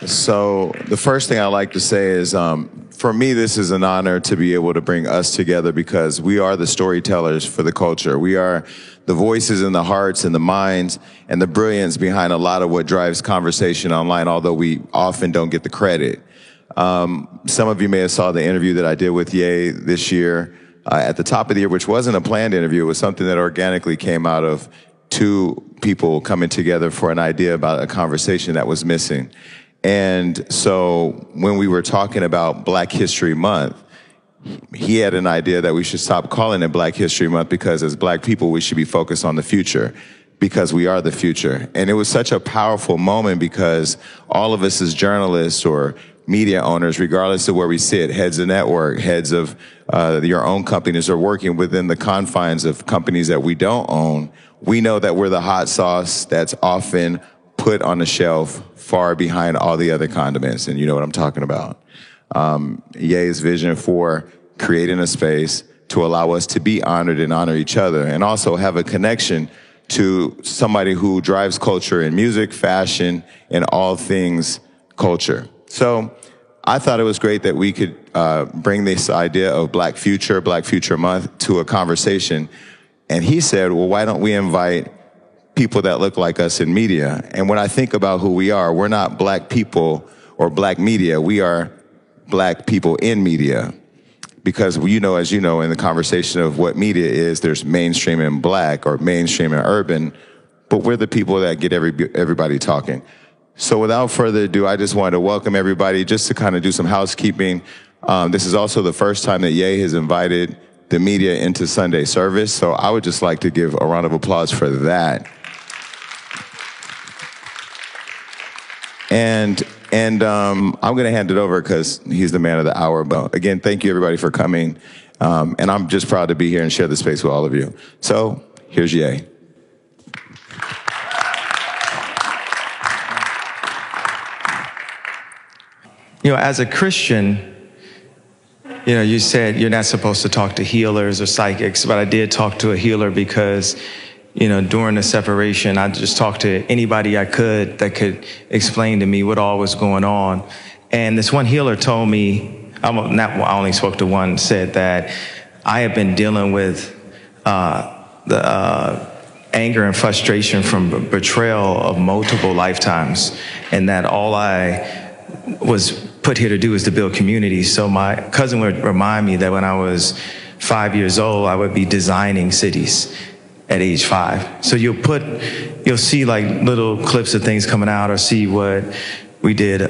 So the first thing I like to say is, for me, this is an honor to be able to bring us together because we are the storytellers for the culture. We are the voices and the hearts and the minds and the brilliance behind a lot of what drives conversation online, although we often don't get the credit. Some of you may have saw the interview that I did with Ye this year at the top of the year, which wasn't a planned interview. It was something that organically came out of two people coming together for an idea about a conversation that was missing. And so when we were talking about Black History Month, he had an idea that we should stop calling it Black History Month because as Black people, we should be focused on the future because we are the future. And it was such a powerful moment because all of us as journalists or media owners, regardless of where we sit, heads of network, heads of your own companies or working within the confines of companies that we don't own, we know that we're the hot sauce that's often put on the shelf far behind all the other condiments, and you know what I'm talking about. Ye's vision for creating a space to allow us to be honored and honor each other, and also have a connection to somebody who drives culture in music, fashion, and all things culture. So I thought it was great that we could bring this idea of Black Future Month to a conversation. And he said, well, why don't we invite people that look like us in media? And when I think about who we are, we're not Black people or Black media. We are Black people in media. Because as you know, in the conversation of what media is, there's mainstream and Black or mainstream and urban, but we're the people that get everybody talking. So without further ado, I just wanted to welcome everybody just to kind of do some housekeeping. This is also the first time that Ye has invited the media into Sunday service. So I would just like to give a round of applause for that. And I'm going to hand it over because he's the man of the hour. But again, thank you everybody for coming. And I'm just proud to be here and share the space with all of you. So here's Ye. As a Christian, you said you're not supposed to talk to healers or psychics, but I did talk to a healer because, during the separation, I just talked to anybody I could that could explain to me what all was going on. And this one healer told me, I only spoke to one, said that I have been dealing with the anger and frustration from betrayal of multiple lifetimes, and that all I was put here to do is to build community. So my cousin would remind me that when I was 5 years old, I would be designing cities at age 5. So you'll see like little clips of things coming out or see what we did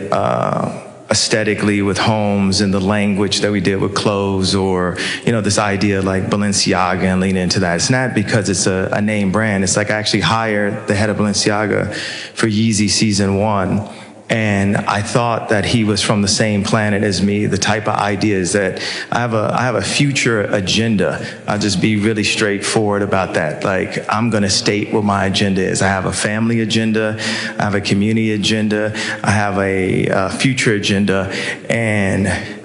aesthetically with homes and the language that we did with clothes, or, this idea like Balenciaga and lean into that. It's not because it's a name brand. It's like I actually hired the head of Balenciaga for Yeezy season 1. And I thought that he was from the same planet as me, the type of ideas that I have a future agenda. I'll just be really straightforward about that. Like, I'm going to state what my agenda is. I have a family agenda. I have a community agenda. I have a future agenda. And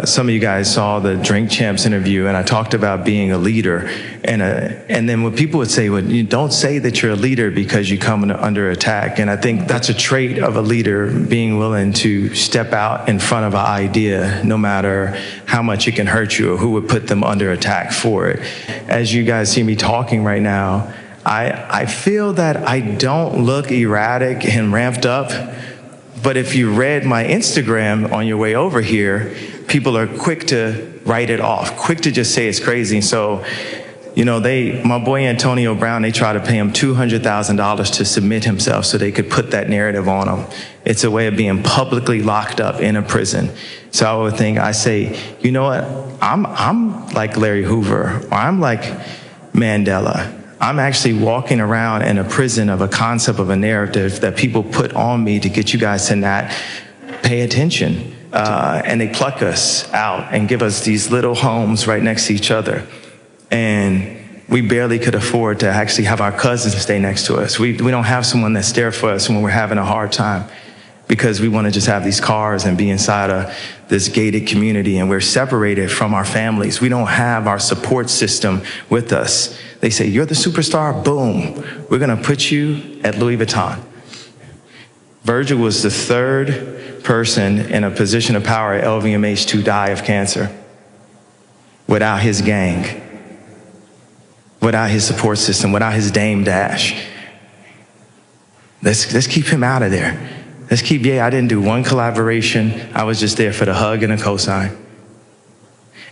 some of you guys saw the Drink Champs interview, and I talked about being a leader. And then when people would say, well, you don't say that you're a leader because you come under attack. And I think that's a trait of a leader, being willing to step out in front of an idea, no matter how much it can hurt you or who would put them under attack for it. As you guys see me talking right now, I feel that I don't look erratic and ramped up. But if you read my Instagram on your way over here, people are quick to write it off, quick to just say it's crazy. So, my boy Antonio Brown, they try to pay him $200,000 to submit himself so they could put that narrative on him. It's a way of being publicly locked up in a prison. So I say, you know what? I'm like Larry Hoover, or I'm like Mandela. I'm actually walking around in a prison of a concept of a narrative that people put on me to get you guys to not pay attention. And they pluck us out and give us these little homes right next to each other. And we barely could afford to actually have our cousins stay next to us. We don't have someone that's there for us when we're having a hard time, because we want to just have these cars and be inside of this gated community, and we're separated from our families. We don't have our support system with us. They say, you're the superstar, boom, we're going to put you at Louis Vuitton. Virgil was the third person in a position of power at LVMH to die of cancer without his gang, without his support system, without his Dame Dash. Let's keep him out of there. I didn't do one collaboration. I was just there for the hug and a cosign.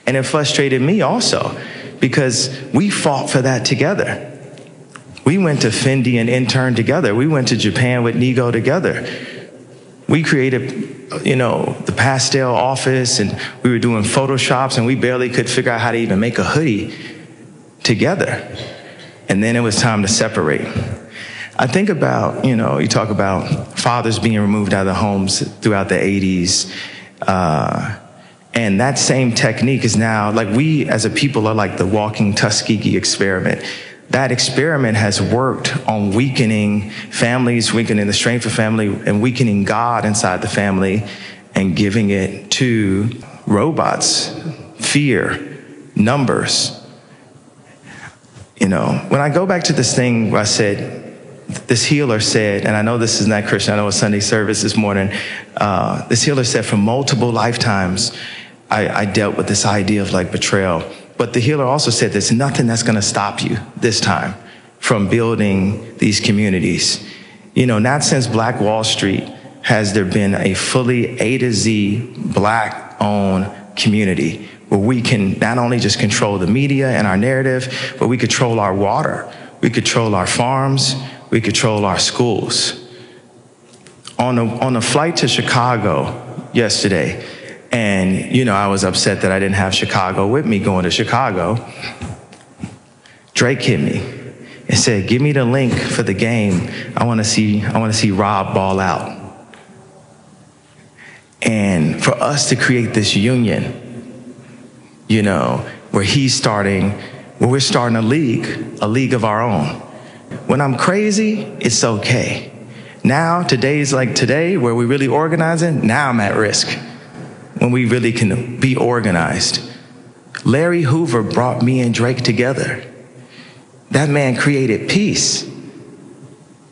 And it frustrated me also because we fought for that together. We went to Fendi and interned together. We went to Japan with Nigo together. We created, the pastel office, and we were doing Photoshops, and we barely could figure out how to even make a hoodie together. And then it was time to separate. I think about, you talk about fathers being removed out of the homes throughout the 80s. And that same technique is now, like, we as a people are like the walking Tuskegee experiment. That experiment has worked on weakening families, weakening the strength of family, and weakening God inside the family, and giving it to robots, fear, numbers. When I go back to this thing where I said, this healer said, and I know this is not Christian, I know it was Sunday service this morning, this healer said, for multiple lifetimes, I dealt with this idea of like betrayal. But the healer also said there's nothing that's going to stop you this time from building these communities. Not since Black Wall Street has there been a fully A to Z Black-owned community where we can not only just control the media and our narrative, but we control our water, we control our farms, we control our schools. On a flight to Chicago yesterday, and, I was upset that I didn't have Chicago with me going to Chicago. Drake hit me and said, give me the link for the game. I want to see Rob ball out. And for us to create this union, where we're starting a league of our own. When I'm crazy, it's okay. Now, today's like today, where we're really organizing, now I'm at risk. When we really can be organized. Larry Hoover brought me and Drake together. That man created peace.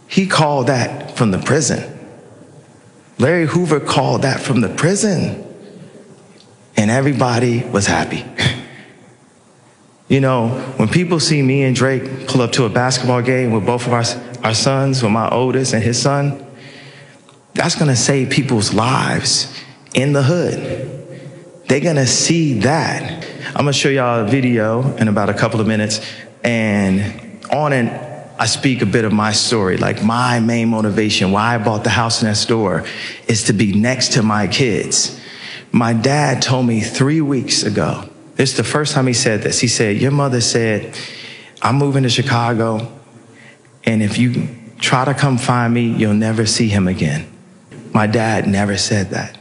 He called that from the prison. Larry Hoover called that from the prison. And everybody was happy. When people see me and Drake pull up to a basketball game with both of our sons, with my oldest and his son, that's gonna save people's lives in the hood. They're gonna see that. I'm gonna show y'all a video in about a couple of minutes, and on it, I speak a bit of my story, like my main motivation, why I bought the house next door, is to be next to my kids. My dad told me 3 weeks ago, this is the first time he said this, he said, your mother said, I'm moving to Chicago, and if you try to come find me, you'll never see him again. My dad never said that.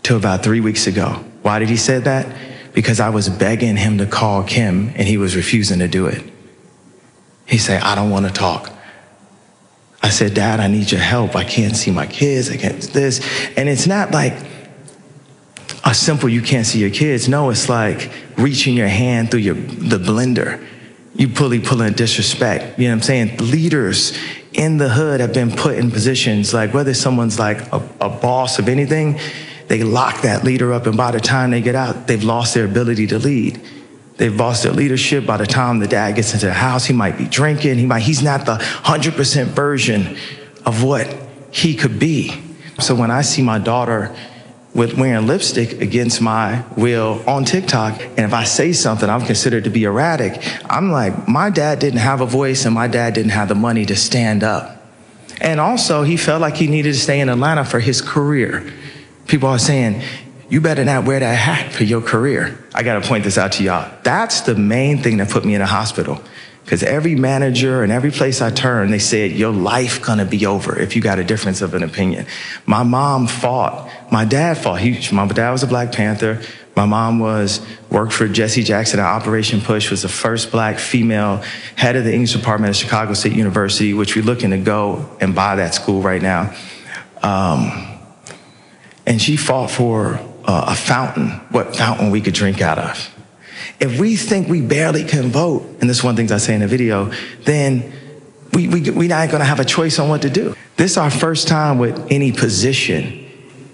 Till about 3 weeks ago. Why did he say that? Because I was begging him to call Kim and he was refusing to do it. He said, I don't want to talk. I said, Dad, I need your help. I can't see my kids. I can't do this. And it's not like a simple, you can't see your kids. No, it's like reaching your hand through the blender. You pulling disrespect. You know what I'm saying? Leaders in the hood have been put in positions, like whether someone's like a boss of anything, they lock that leader up, and by the time they get out, they've lost their ability to lead. They've lost their leadership. By the time the dad gets into the house, he might be drinking. He's not the 100% version of what he could be. So when I see my daughter wearing lipstick against my will on TikTok, and if I say something I'm considered to be erratic, I'm like, my dad didn't have a voice and my dad didn't have the money to stand up. And also, he felt like he needed to stay in Atlanta for his career. People are saying, you better not wear that hat for your career. I got to point this out to y'all. That's the main thing that put me in a hospital. Because every manager and every place I turned, they said, your life gonna be over if you got a difference of an opinion. My mom fought. My dad fought. My dad was a Black Panther. My mom worked for Jesse Jackson at Operation Push, was the first Black female head of the English department at Chicago State University, which we're looking to go and buy that school right now. And she fought for a fountain, what fountain we could drink out of. If we think we barely can vote, and this is one of the things I say in the video, then we're not going to have a choice on what to do. This is our first time with any position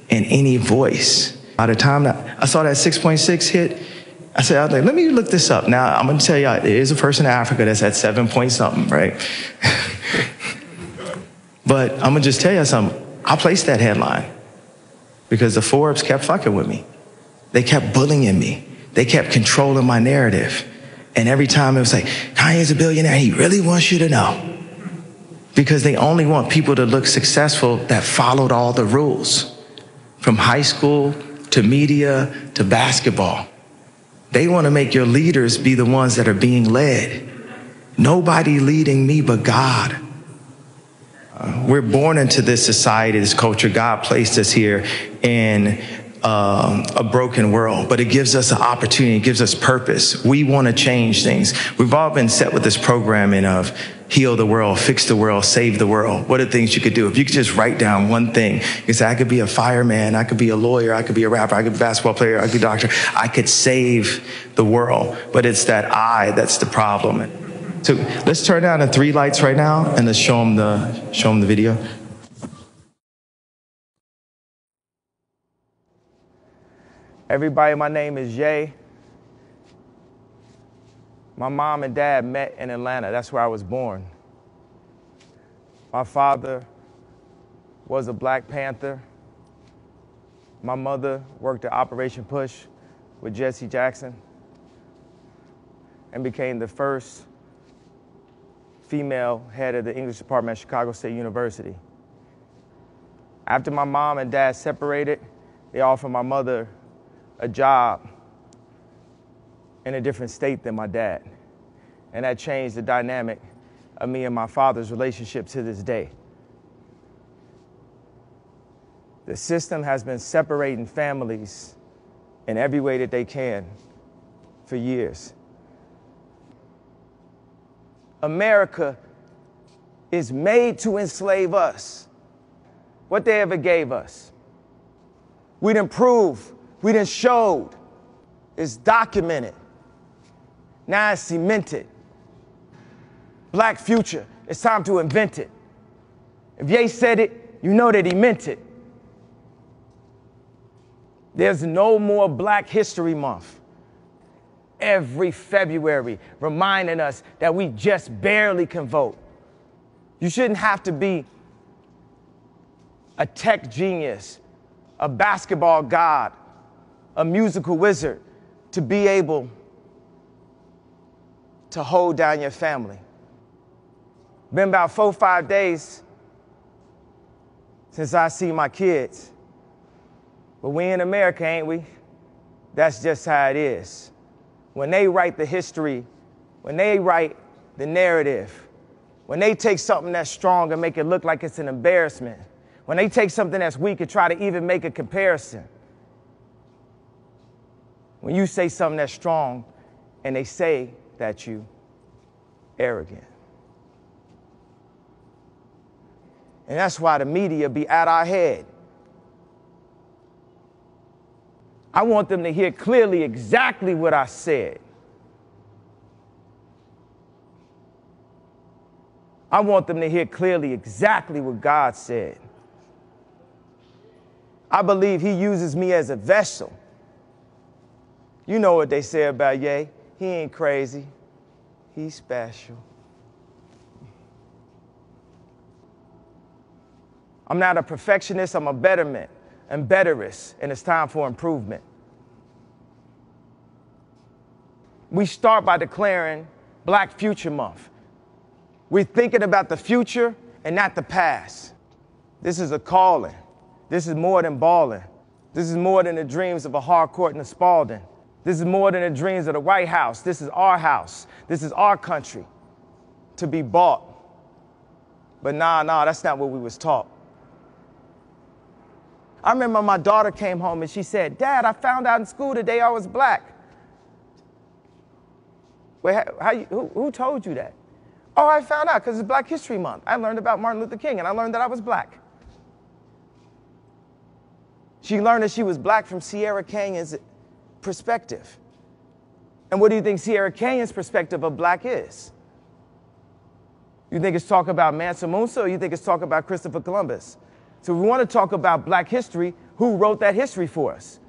and any voice. By the time that I saw that 6.6 hit, I was like, let me look this up. Now, I'm going to tell you, there is a person in Africa that's at 7 point something, right? But I'm going to just tell you something. I placed that headline because the Forbes kept fucking with me. They kept bullying me. They kept controlling my narrative. And every time it was like, Kanye's a billionaire. He really wants you to know. Because they only want people to look successful that followed all the rules. From high school to media to basketball. They want to make your leaders be the ones that are being led. Nobody leading me but God. We're born into this society, this culture. God placed us here in a broken world, but it gives us an opportunity, it gives us purpose. We want to change things. We've all been set with this programming of heal the world, fix the world, save the world. What are things you could do? If you could just write down one thing, you say, I could be a fireman, I could be a lawyer, I could be a rapper, I could be a basketball player, I could be a doctor, I could save the world. But it's that I that's the problem. So let's turn down the 3 lights right now and let's show them the video. Everybody, my name is Jay. My mom and dad met in Atlanta. That's where I was born. My father was a Black Panther. My mother worked at Operation Push with Jesse Jackson and became the first female head of the English department at Chicago State University. After my mom and dad separated, they offered my mother a job in a different state than my dad. And that changed the dynamic of me and my father's relationship to this day. The system has been separating families in every way that they can for years. America is made to enslave us. What they ever gave us. We done proved, we done showed, it's documented. Now it's cemented. Black future, it's time to invent it. If Ye said it, you know that he meant it. There's no more Black History Month. Every February, reminding us that we just barely can vote. You shouldn't have to be a tech genius, a basketball god, a musical wizard to be able to hold down your family. Been about 4 or 5 days since I see my kids. But we in America, ain't we? That's just how it is. When they write the history, when they write the narrative, when they take something that's strong and make it look like it's an embarrassment, when they take something that's weak and try to even make a comparison, when you say something that's strong and they say that you arrogant. And that's why the media be at our head. I want them to hear clearly exactly what I said. I want them to hear clearly exactly what God said. I believe he uses me as a vessel. You know what they say about Ye. He ain't crazy. He's special. I'm not a perfectionist, I'm a betterment and betterist, and it's time for improvement. We start by declaring Black Future Month. We're thinking about the future and not the past. This is a calling. This is more than balling. This is more than the dreams of a Harcourt and a Spalding. This is more than the dreams of the White House. This is our house. This is our country to be bought. But nah, that's not what we was taught. I remember my daughter came home and she said, Dad, I found out in school today I was Black. Wait, who told you that? Oh, I found out because it's Black History Month. I learned about Martin Luther King and I learned that I was Black. She learned that she was Black from Sierra Canyon's perspective. And what do you think Sierra Canyon's perspective of Black is? You think it's talk about Mansa Musa, or you think it's talk about Christopher Columbus? So if we want to talk about black history, who wrote that history for us?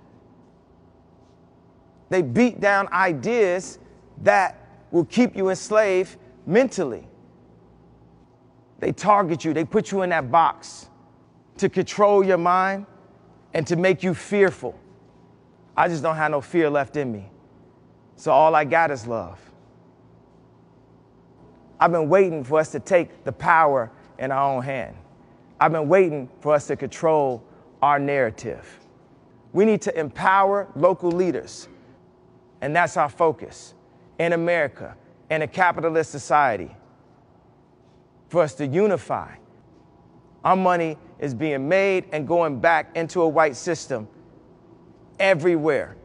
They beat down ideas that will keep you enslaved mentally. They target you, they put you in that box to control your mind and to make you fearful. I just don't have no fear left in me. So all I got is love. I've been waiting for us to take the power in our own hand. I've been waiting for us to control our narrative. We need to empower local leaders, and that's our focus in America, in a capitalist society, for us to unify. Our money is being made and going back into a white system everywhere.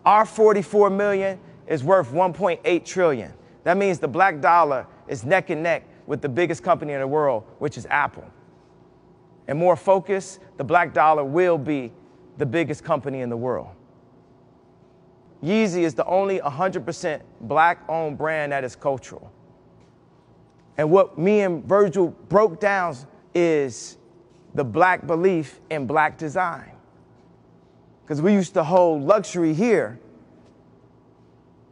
Our 44 million is worth 1.8 trillion. That means the black dollar is neck and neck with the biggest company in the world, which is Apple. And more focus, the black dollar will be the biggest company in the world. Yeezy is the only 100% black-owned brand that is cultural. And what me and Virgil broke down is the black belief in black design. Because we used to hold luxury here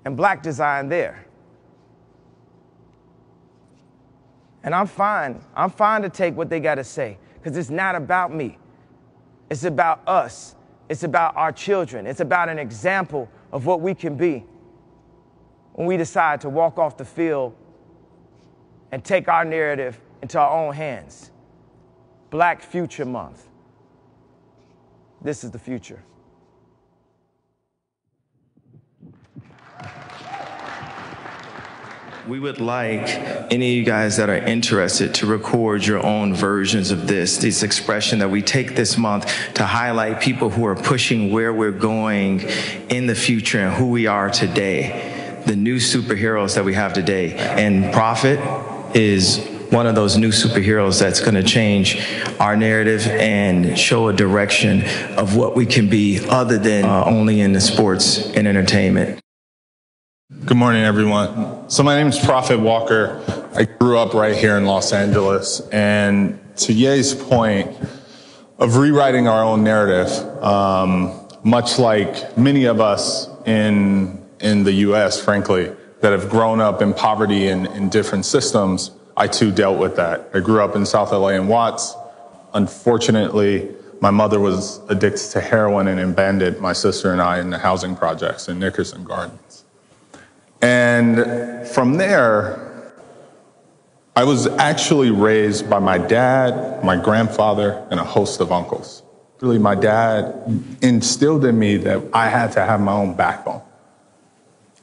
and black design there. And I'm fine to take what they got to say, because it's not about me. It's about us. It's about our children. It's about an example of what we can be when we decide to walk off the field and take our narrative into our own hands. Black Future Month. This is the future. We would like any of you guys that are interested to record your own versions of this expression that we take this month to highlight people who are pushing where we're going in the future and who we are today, the new superheroes that we have today. And Prophet is one of those new superheroes that's going to change our narrative and show a direction of what we can be other than only in the sports and entertainment. Good morning, everyone. So my name is Prophet Walker. I grew up right here in Los Angeles. And to Ye's point of rewriting our own narrative, much like many of us in the U.S., frankly, that have grown up in poverty and in different systems, I too dealt with that. I grew up in South LA in Watts. Unfortunately, my mother was addicted to heroin and abandoned my sister and I in the housing projects in Nickerson Gardens. And from there, I was actually raised by my dad, my grandfather, and a host of uncles. Really, my dad instilled in me that I had to have my own backbone.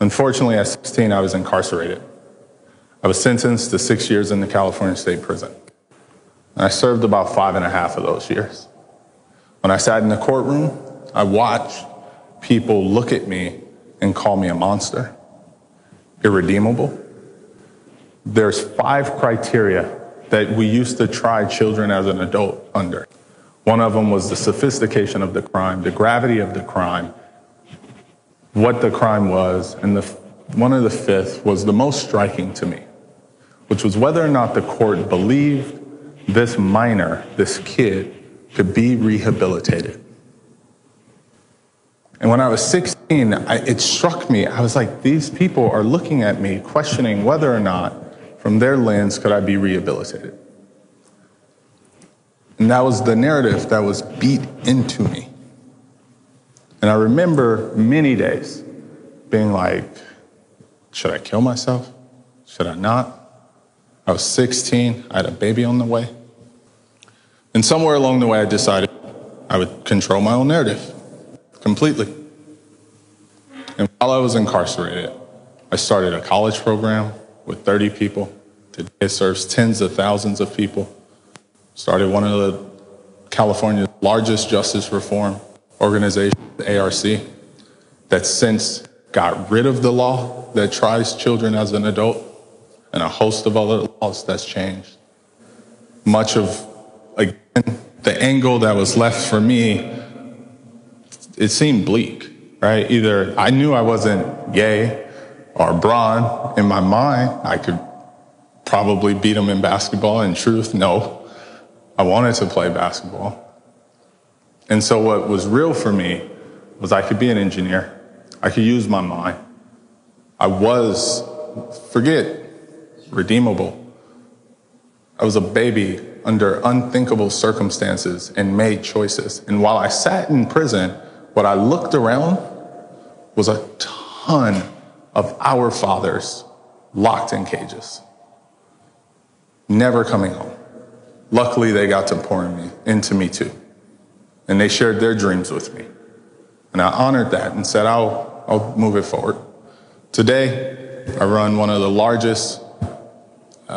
Unfortunately, at 16, I was incarcerated. I was sentenced to 6 years in the California State Prison. And I served about 5.5 of those years. When I sat in the courtroom, I watched people look at me and call me a monster. Irredeemable. There's 5 criteria that we used to try children as an adult under. One of them was the sophistication of the crime, the gravity of the crime, what the crime was, and one of the 5th was the most striking to me, which was whether or not the court believed this minor, this kid, could be rehabilitated. And when I was 16, it struck me. I was like, these people are looking at me, questioning whether or not, from their lens, could I be rehabilitated. And that was the narrative that was beat into me. And I remember many days being like, should I kill myself? Should I not? I was 16. I had a baby on the way. And somewhere along the way, I decided I would control my own narrative. Completely. And while I was incarcerated, I started a college program with 30 people. Today it serves tens of thousands of people. Started one of the California's largest justice reform organizations, the ARC, that since got rid of the law that tries children as an adult and a host of other laws that's changed. Much of, again, the angle that was left for me, it seemed bleak, right? Either I knew I wasn't gay or brown. In my mind, I could probably beat them in basketball. In truth, no. I wanted to play basketball. And so what was real for me was I could be an engineer. I could use my mind. I was, redeemable. I was a baby under unthinkable circumstances and made choices. And while I sat in prison, what I looked around was a ton of our fathers locked in cages, never coming home. Luckily, they got to pour into me too. And they shared their dreams with me. And I honored that and said, I'll move it forward. Today, I run one of the largest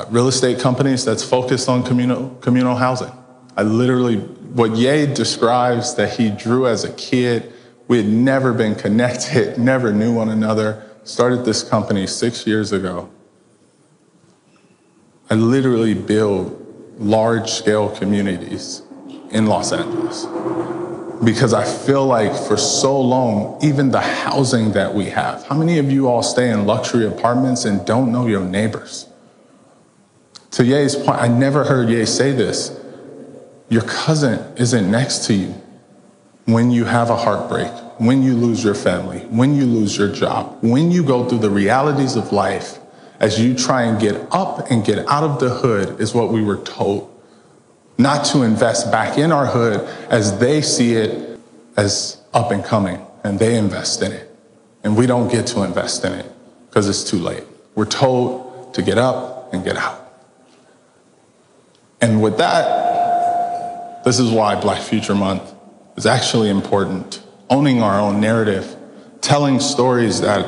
real estate companies that's focused on communal housing. What Ye describes that he drew as a kid, we had never been connected, never knew one another, started this company 6 years ago. I literally build large-scale communities in Los Angeles because I feel like for so long, even the housing that we have, how many of you all stay in luxury apartments and don't know your neighbors? To Ye's point, I never heard Ye say this. Your cousin isn't next to you when you have a heartbreak, when you lose your family, when you lose your job, when you go through the realities of life as you try and get up and get out of the hood is what we were told. Not to invest back in our hood as they see it as up and coming and they invest in it. And we don't get to invest in it because it's too late. We're told to get up and get out. And with that, this is why Black Future Month is actually important. Owning our own narrative, telling stories that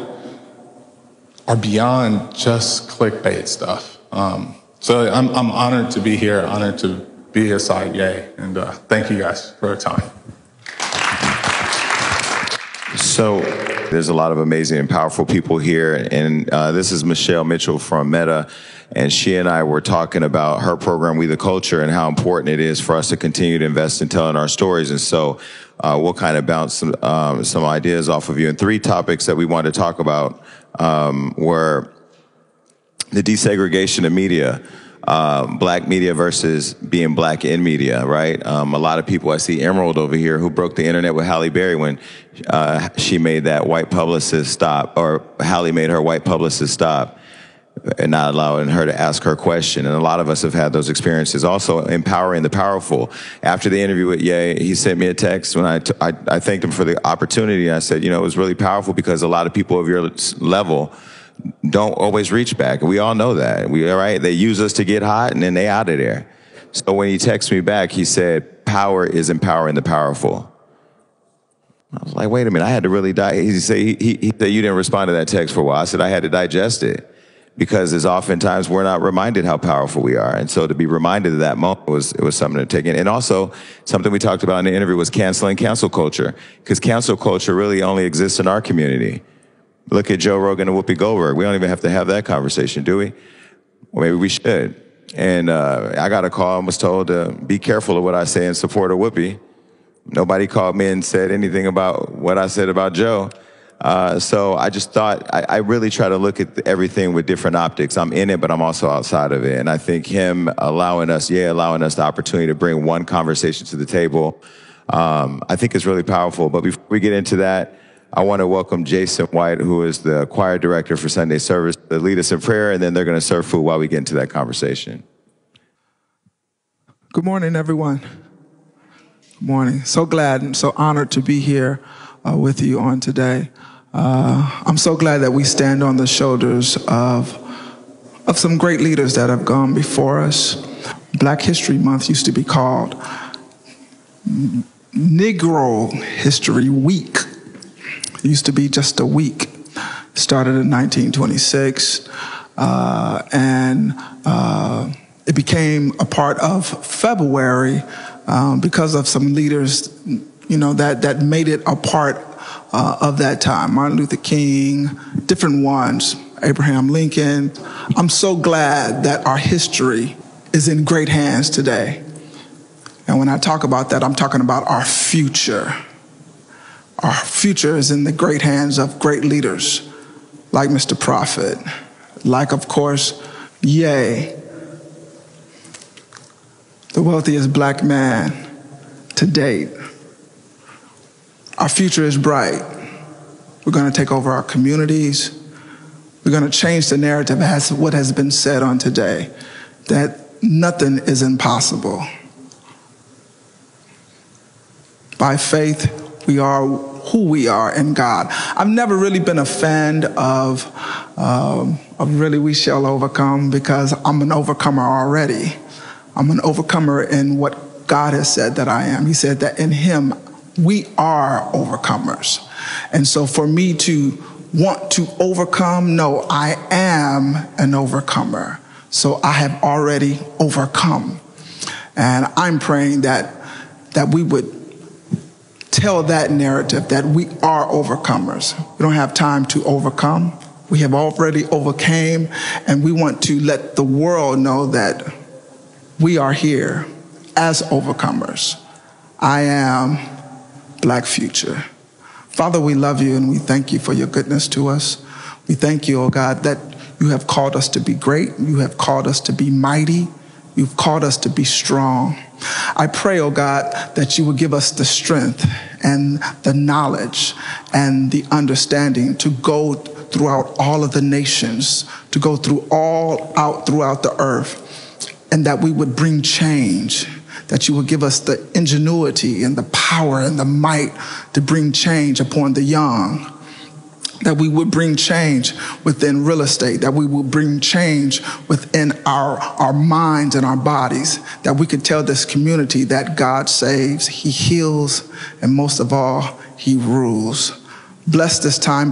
are beyond just clickbait stuff. So I'm honored to be here, honored to be beside Ye, and thank you guys for your time. So there's a lot of amazing and powerful people here, and this is Michelle Mitchell from Meta, and she and I were talking about her program, We the Culture, and how important it is for us to continue to invest in telling our stories. And so we'll kind of bounce some ideas off of you. And 3 topics that we wanted to talk about were the desegregation of media, black media versus being black in media, right? A lot of people, I see Emerald over here, who broke the internet with Halle Berry when she made that white publicist stop, or Halle made her white publicist stop and not allowing her to ask her question. And a lot of us have had those experiences. Also, empowering the powerful. After the interview with Ye, he sent me a text when I thanked him for the opportunity. I said, it was really powerful because a lot of people of your level don't always reach back. We all know that. Right? They use us to get hot and then they out of there. So when he texted me back, he said, power is empowering the powerful. I was like, wait a minute, I had to really he said, he said, you didn't respond to that text for a while. I said, I had to digest it because as oftentimes we're not reminded how powerful we are. And so to be reminded of that moment it was something to take in. And also something we talked about in the interview was canceling cancel culture, because cancel culture really only exists in our community. Look at Joe Rogan and Whoopi Goldberg. We don't even have to have that conversation, do we? Well, maybe we should. And I got a call and was told to be careful of what I say in support of Whoopi. Nobody called me and said anything about what I said about Joe. So I just thought, I really try to look at everything with different optics. I'm in it, but I'm also outside of it. And I think him allowing us the opportunity to bring one conversation to the table, I think is really powerful. But before we get into that, I want to welcome Jason White, who is the choir director for Sunday service, to lead us in prayer, and then they're going to serve food while we get into that conversation. Good morning, everyone. Good morning. So glad and so honored to be here with you on today. I'm so glad that we stand on the shoulders of some great leaders that have gone before us. Black History Month used to be called Negro History Week. It used to be just a week. It started in 1926, and it became a part of February because of some leaders, that made it a part of that time. Martin Luther King, different ones, Abraham Lincoln. I'm so glad that our history is in great hands today. And when I talk about that, I'm talking about our future. Our future is in the great hands of great leaders like Mr. Prophet, like, of course, Ye, the wealthiest black man to date. Our future is bright. We're going to take over our communities. We're going to change the narrative as what has been said on today, that nothing is impossible. By faith, we are who we are in God. I've never really been a fan of really we shall overcome, because I'm an overcomer already. I'm an overcomer in what God has said that I am. He said that in him we are overcomers. And so for me to want to overcome, no, I am an overcomer. So I have already overcome. And I'm praying that we would tell that narrative that we are overcomers. We don't have time to overcome. We have already overcame, and we want to let the world know that we are here as overcomers. I am Black Future. Father, we love you and we thank you for your goodness to us. We thank you, oh God, that you have called us to be great. You have called us to be mighty. You've called us to be strong. I pray, oh God, that you will give us the strength and the knowledge and the understanding to go throughout all of the nations, to go throughout the earth, and that we would bring change, that you would give us the ingenuity and the power and the might to bring change upon the young, that we would bring change within real estate, that we will bring change within our minds and our bodies, that we could tell this community that God saves, he heals, and most of all, he rules. Bless this time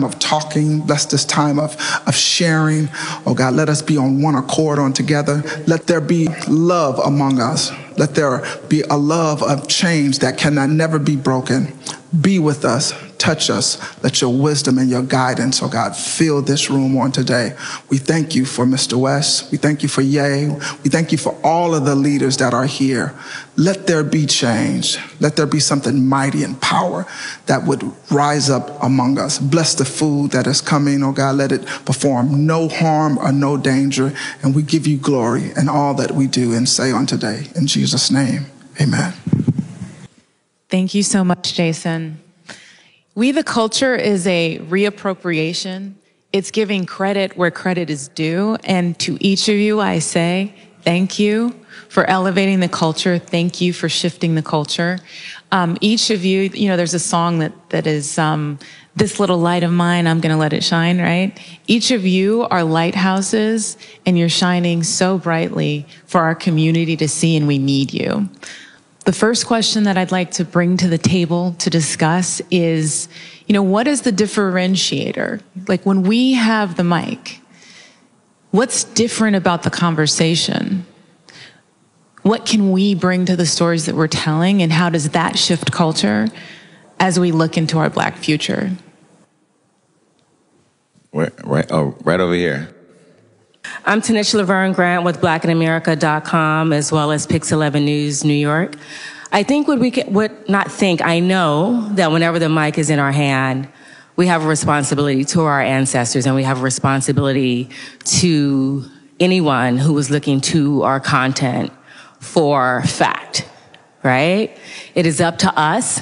of talking, bless this time of sharing. Oh God, let us be on one accord on together. Let there be love among us. Let there be a love of change that cannot never be broken. Be with us, touch us. Let your wisdom and your guidance, oh God, fill this room on today. We thank you for Mr. West. We thank you for Ye. We thank you for all of the leaders that are here. Let there be change. Let there be something mighty and power that would rise up among us. Bless the food that is coming, oh God. Let it perform no harm or no danger. And we give you glory in all that we do and say on today. In Jesus' name, amen. Thank you so much, Jason. We the Culture is a reappropriation. It's giving credit where credit is due. And to each of you, I say thank you for elevating the culture. Thank you for shifting the culture. Each of you, there's a song that is, this little light of mine, I'm going to let it shine, right? Each of you are lighthouses, and you're shining so brightly for our community to see, and we need you. The first question that I'd like to bring to the table to discuss is, what is the differentiator? Like when we have the mic, what's different about the conversation? What can we bring to the stories that we're telling, and how does that shift culture as we look into our Black future? Right over here. I'm Tanisha Laverne Grant with blackinamerica.com, as well as Pix 11 News, New York. I think I know that whenever the mic is in our hand, we have a responsibility to our ancestors, and we have a responsibility to anyone who is looking to our content for fact, right? It is up to us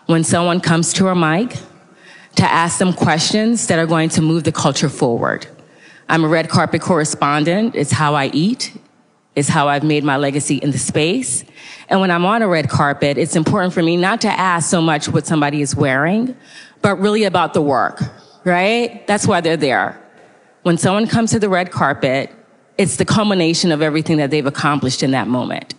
when someone comes to our mic to ask them questions that are going to move the culture forward. I'm a red carpet correspondent. It's how I eat. It's how I've made my legacy in the space. And when I'm on a red carpet, it's important for me not to ask so much what somebody is wearing, but really about the work, right? That's why they're there. When someone comes to the red carpet, it's the culmination of everything that they've accomplished in that moment.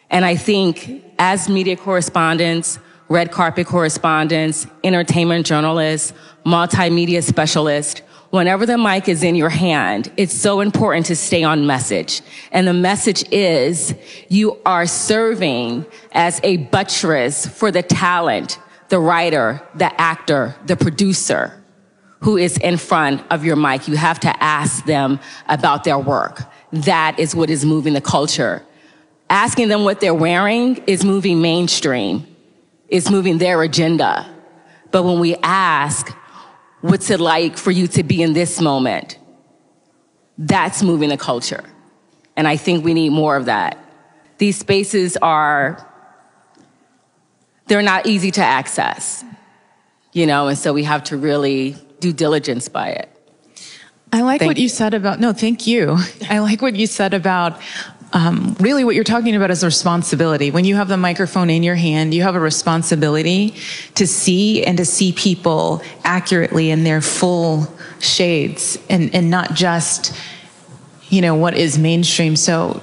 And I think as media correspondents, red carpet correspondents, entertainment journalists, multimedia specialists, whenever the mic is in your hand, it's so important to stay on message. And the message is you are serving as a buttress for the talent, the writer, the actor, the producer who is in front of your mic. You have to ask them about their work. That is what is moving the culture. Asking them what they're wearing is moving mainstream. It's moving their agenda. But when we ask, what's it like for you to be in this moment? that's moving the culture. And I think we need more of that. These spaces they're not easy to access, and so we have to really do diligence by it. I like what you said about, no, thank you. I like what you said about, really what you're talking about is responsibility. When you have the microphone in your hand, you have a responsibility to see people accurately in their full shades and not just, what is mainstream. So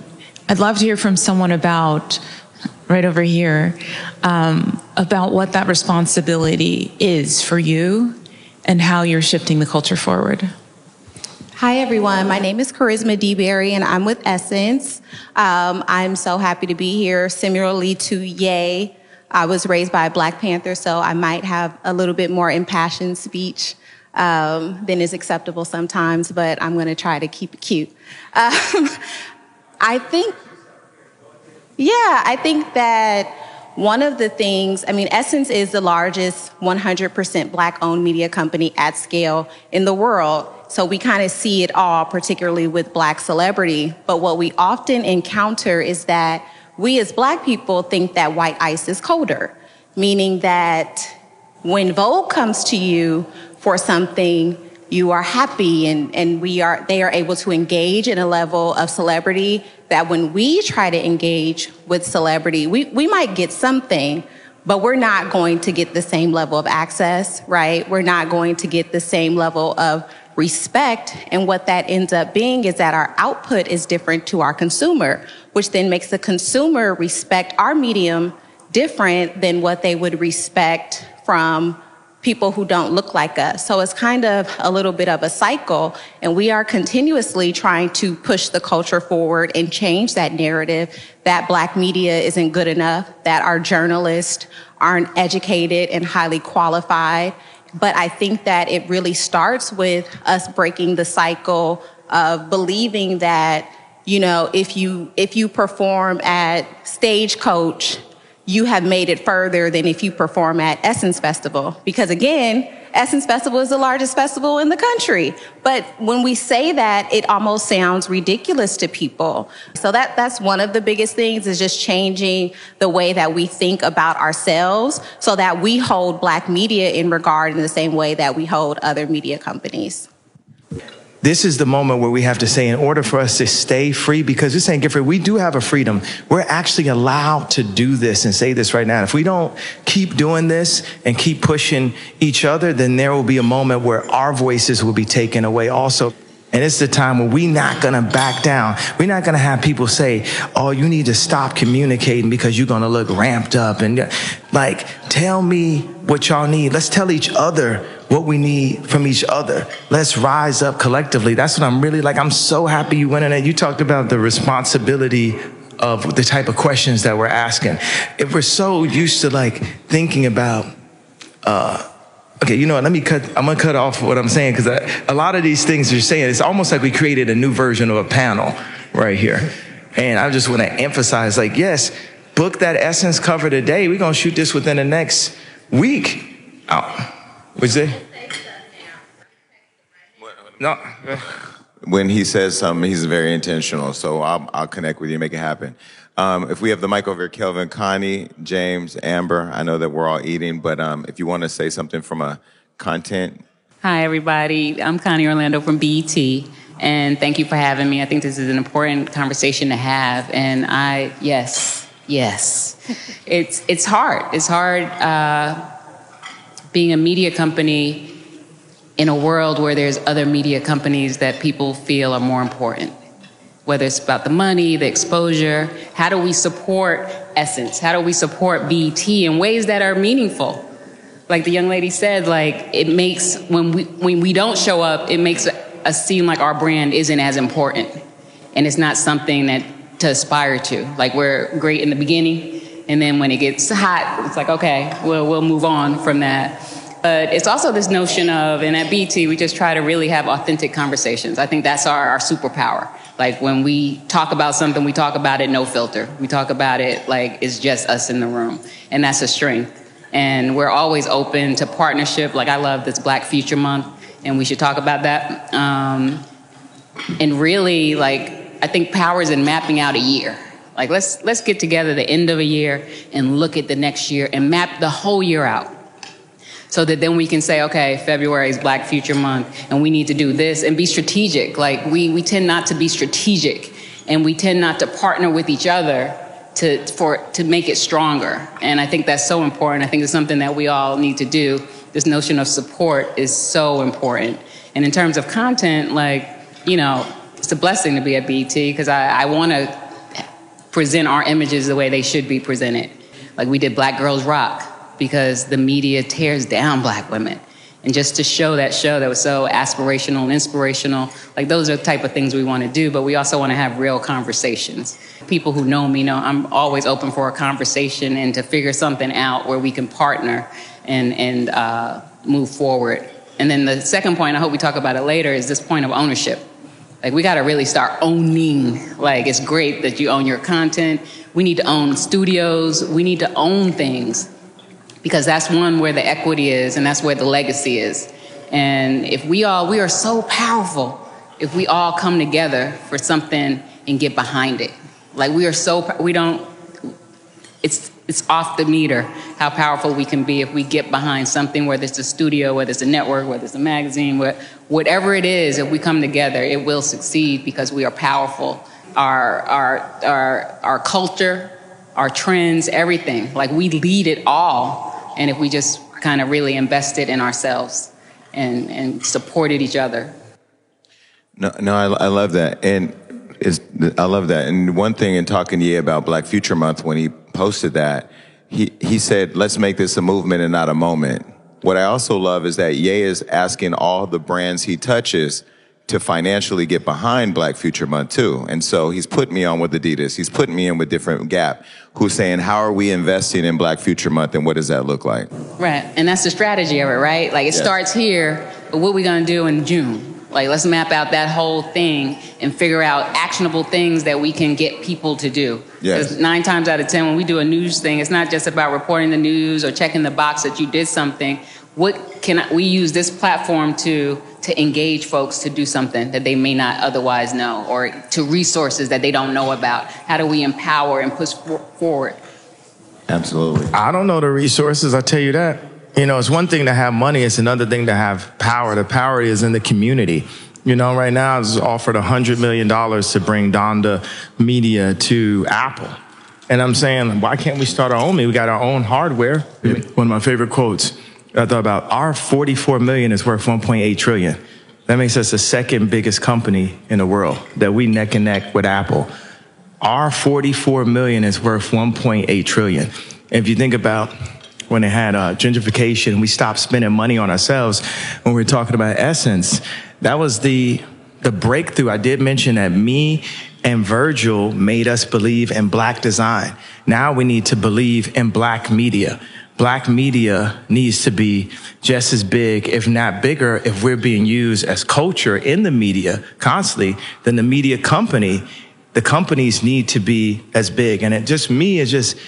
I'd love to hear from someone about, right over here, about what that responsibility is for you and how you're shifting the culture forward. Hi, everyone. My name is Charisma DeBerry, and I'm with Essence. I'm so happy to be here. Similarly to Ye, I was raised by a Black Panther, so I might have a little bit more impassioned speech than is acceptable sometimes, but I'm going to try to keep it cute. I think that one of the things, Essence is the largest 100% Black-owned media company at scale in the world. So we kind of see it all, particularly with Black celebrity. But what we often encounter is that we as Black people think that white ice is colder, meaning that when Vogue comes to you for something, you are happy and they are able to engage in a level of celebrity that when we try to engage with celebrity, we might get something, but we're not going to get the same level of access, right? We're not going to get the same level of respect. And what that ends up being is that our output is different to our consumer, which then makes the consumer respect our medium different than what they would respect from people who don't look like us. So it's kind of a little bit of a cycle, and we are continuously trying to push the culture forward and change that narrative that Black media isn't good enough, that our journalists aren't educated and highly qualified. But I think that it really starts with us breaking the cycle of believing that, if you perform at Stagecoach, you have made it further than if you perform at Essence Festival. Because again, Essence Festival is the largest festival in the country. But when we say that, it almost sounds ridiculous to people. So that's one of the biggest things, is just changing the way that we think about ourselves so that we hold Black media in regard in the same way that we hold other media companies. This is the moment where we have to say, in order for us to stay free, because this ain't Gifford, we do have a freedom. We're actually allowed to do this and say this right now. If we don't keep doing this and keep pushing each other, then there will be a moment where our voices will be taken away also. And it's the time where we're not going to back down. We're not going to have people say, oh, you need to stop communicating because you're going to look ramped up. And tell me what y'all need. Let's tell each other what we need from each other. Let's rise up collectively. That's what I'm really I'm so happy you went in there. You talked about the responsibility of the type of questions that we're asking. If we're so used to thinking about, okay, you know what, I'm going to cut off what I'm saying, because a lot of these things you're saying, it's almost like we created a new version of a panel right here. And I just want to emphasize, yes, book that Essence cover today. We're going to shoot this within the next week. What's it? No. When he says something, he's very intentional. So I'll connect with you and make it happen. If we have the mic over here, Kelvin, Connie, James, Amber, I know that we're all eating, but if you want to say something from a content. Hi, everybody. I'm Connie Orlando from BET, and thank you for having me. I think this is an important conversation to have, and yes. It's hard. It's hard being a media company in a world where there's other media companies that people feel are more important. Whether it's about the money, the exposure, how do we support Essence? How do we support BET in ways that are meaningful? Like the young lady said, it makes, when we don't show up, it makes us seem like our brand isn't as important. And it's not something to aspire to. We're great in the beginning, and then when it gets hot, it's okay, we'll move on from that. But it's also this notion of, and at BET, we just try to really have authentic conversations. I think that's our superpower. When we talk about something, we talk about it no filter. We talk about it it's just us in the room. And that's a strength. And we're always open to partnership. I love this Black Future Month, and we should talk about that. And really, like, I think power is in mapping out a year. Like, let's get together the end of a year and look at the next year and map the whole year out. So that then we can say, okay, February is Black Future Month, and we need to do this and be strategic. Like, we tend not to be strategic, and we tend not to partner with each other to make it stronger. And I think that's so important. I think it's something that we all need to do. This notion of support is so important. And in terms of content, like, you know, it's a blessing to be at BET because I want to present our images the way they should be presented. Like, we did Black Girls Rock because the media tears down Black women. And just to show that show that was so aspirational and inspirational, like, those are the type of things we want to do, but we also want to have real conversations. People who know me know I'm always open for a conversation and to figure something out where we can partner and move forward. And then the second point, I hope we talk about it later, is this point of ownership. Like, we got to really start owning. Like, it's great that you own your content. We need to own studios. We need to own things because that's one where the equity is and that's where the legacy is. And if we are so powerful if we all come together for something and get behind it. Like, it's off the meter how powerful we can be if we get behind something, whether it's a studio, whether it's a network, whether it's a magazine, whatever it is. If we come together, it will succeed because we are powerful. Our culture, our trends, everything, like, we lead it all. And if we just kind of really invested in ourselves and supported each other. No, I love that. I love that. And one thing in talking to Ye about Black Future Month, when he posted that, he said, let's make this a movement and not a moment. What I also love is that Ye is asking all the brands he touches to financially get behind Black Future Month too. And so he's putting me on with Adidas. He's putting me in with different Gap, who's saying, how are we investing in Black Future Month and what does that look like? Right, and that's the strategy of it, right? Like, it starts here, but what are we gonna do in June? Like, let's map out that whole thing and figure out actionable things that we can get people to do. Yes. Because 9 times out of 10, when we do a news thing, it's not just about reporting the news or checking the box that you did something. We use this platform to engage folks to do something that they may not otherwise know, or to resources that they don't know about? How do we empower and push forward? Absolutely. I don't know the resources, I'll tell you that. You know, it's one thing to have money, it's another thing to have power. The power is in the community. You know, right now I was offered $100 million to bring Donda Media to Apple. And I'm saying, why can't we start our own? We got our own hardware. One of my favorite quotes I thought about, our 44 million is worth 1.8 trillion. That makes us the second biggest company in the world, that we neck and neck with Apple. Our 44 million is worth 1.8 trillion. If you think about when they had gentrification, we stopped spending money on ourselves. When we were talking about Essence, that was the breakthrough. I did mention that me and Virgil made us believe in Black design. Now we need to believe in Black media. Black media needs to be just as big, if not bigger, if we're being used as culture in the media constantly, then the media company, the companies need to be as big. And it just, me is just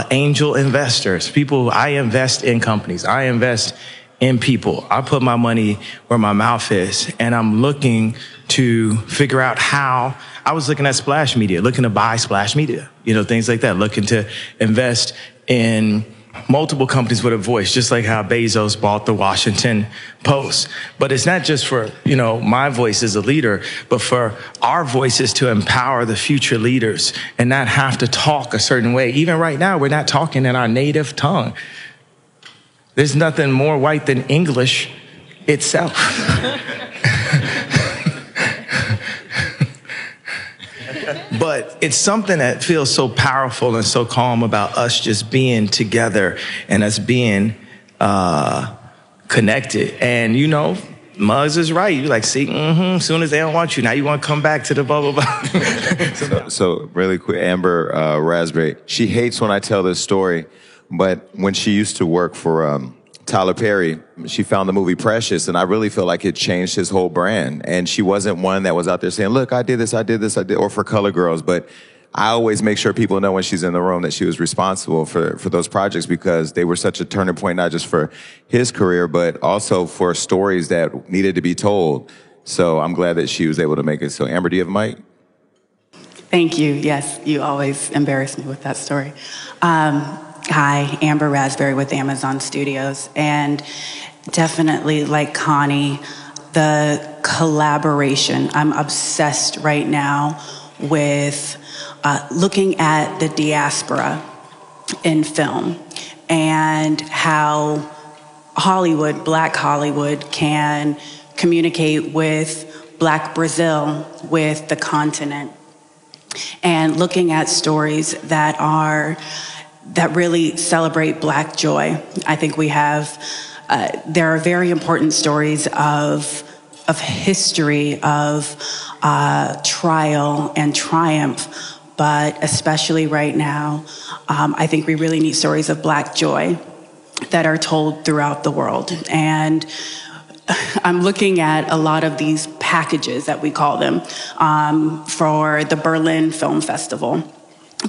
angel investors. People, I invest in companies. I invest in people. I put my money where my mouth is, and I'm looking to figure out how. I was looking at Splash Media, looking to buy Splash Media, you know, things like that, looking to invest in multiple companies with a voice, just like how Bezos bought the Washington Post. But it's not just for, you know, my voice as a leader, but for our voices to empower the future leaders and not have to talk a certain way. Even right now, we're not talking in our native tongue. There's nothing more white than English itself. But it's something that feels so powerful and so calm about us just being together and us being connected. And, you know, Muzz is right. You're like, see, as soon as they don't want you, now you want to come back to the blah, blah, blah. So really quick, Amber Raspberry, she hates when I tell this story, but when she used to work for Tyler Perry, she found the movie Precious, and I really feel like it changed his whole brand. And she wasn't one that was out there saying, look, I did this, or for Color Girls, but I always make sure people know when she's in the room that she was responsible for those projects because they were such a turning point, not just for his career, but also for stories that needed to be told. So I'm glad that she was able to make it. So Amber, do you have a mic? Thank you. Yes, you always embarrass me with that story. Hi, Amber Raspberry with Amazon Studios. And definitely, like Connie, the collaboration. I'm obsessed right now with looking at the diaspora in film and how Hollywood, Black Hollywood, can communicate with Black Brazil, with the continent, and looking at stories that really celebrate Black joy. I think we have, there are very important stories of history, of trial and triumph, but especially right now, I think we really need stories of Black joy that are told throughout the world. And I'm looking at a lot of these packages, that we call them, for the Berlin Film Festival.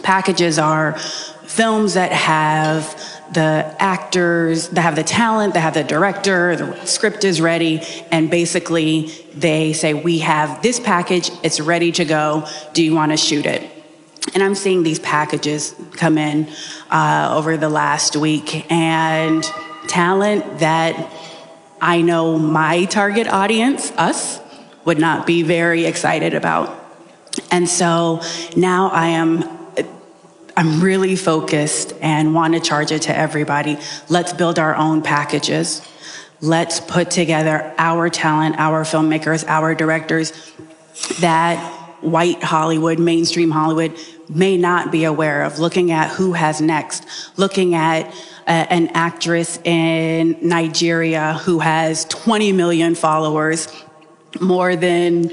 Packages are films that have the actors, that have the talent, that have the director, the script is ready, and basically they say, we have this package, it's ready to go, do you want to shoot it? And I'm seeing these packages come in over the last week, and talent that I know my target audience, us, would not be very excited about. And so now I'm really focused and want to charge it to everybody. Let's build our own packages. Let's put together our talent, our filmmakers, our directors that white Hollywood, mainstream Hollywood may not be aware of, looking at who has next, looking at an actress in Nigeria who has 20 million followers, more than,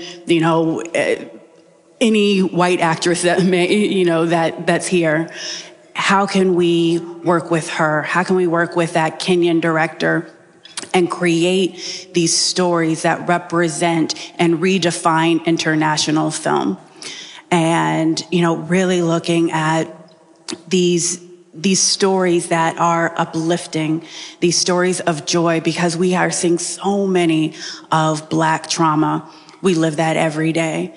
any white actress that may, that's here. How can we work with her? How can we work with that Kenyan director and create these stories that represent and redefine international film? And, really looking at these stories that are uplifting, these stories of joy, because we are seeing so many of Black trauma. We live that every day.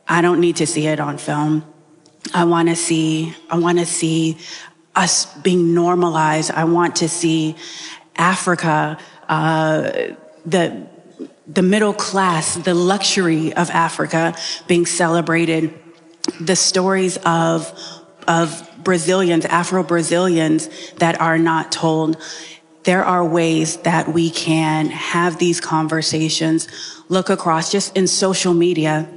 I don't need to see it on film. I want to see us being normalized. I want to see Africa, the middle class, the luxury of Africa being celebrated. The stories of Brazilians, Afro-Brazilians that are not told. There are ways that we can have these conversations, look across just in social media